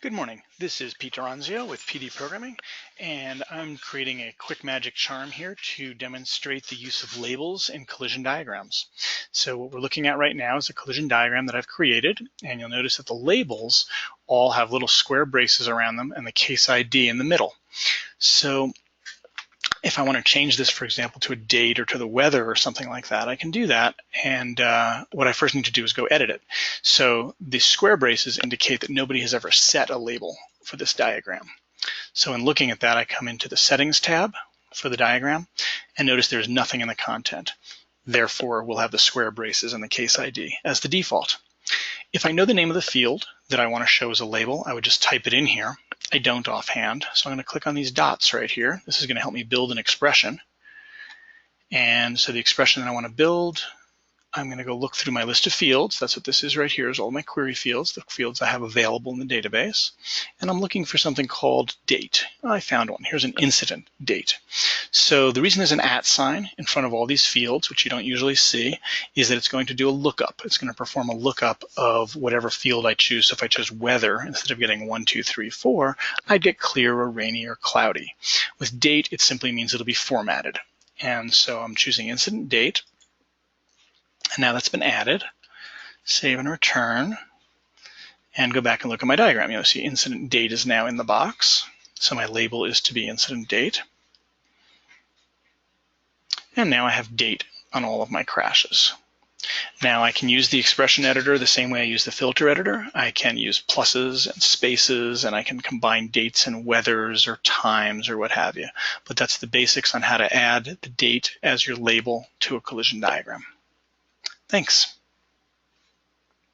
Good morning. This is Pete D'Oronzio with PD Programming, and I'm creating a quick magic charm here to demonstrate the use of labels in collision diagrams. So what we're looking at right now is a collision diagram that I've created, and you'll notice that the labels all have little square braces around them and the case ID in the middle. So if I want to change this, for example, to a date or to the weather or something like that, I can do that. And what I first need to do is go edit it. So the square braces indicate that nobody has ever set a label for this diagram. So in looking at that, I come into the Settings tab for the diagram and notice there's nothing in the content. Therefore, we'll have the square braces and the case ID as the default. If I know the name of the field that I want to show as a label, I would just type it in here. I don't offhand, so I'm going to click on these dots right here. This is going to help me build an expression. And so the expression that I want to build, I'm going to go look through my list of fields. That's what this is right here, is all my query fields, the fields I have available in the database. And I'm looking for something called date. I found one. Here's an incident date. So the reason there's an @ sign in front of all these fields, which you don't usually see, is that it's going to do a lookup. It's going to perform a lookup of whatever field I choose. So if I choose weather, instead of getting 1, 2, 3, 4, I'd get clear or rainy or cloudy. With date, it simply means it'll be formatted. And so I'm choosing incident date. And now that's been added. Save and return. And go back and look at my diagram. You'll see incident date is now in the box. So my label is to be incident date. And now I have date on all of my crashes. Now I can use the expression editor the same way I use the filter editor. I can use pluses and spaces, and I can combine dates and weathers or times or what have you. But that's the basics on how to add the date as your label to a collision diagram. Thanks.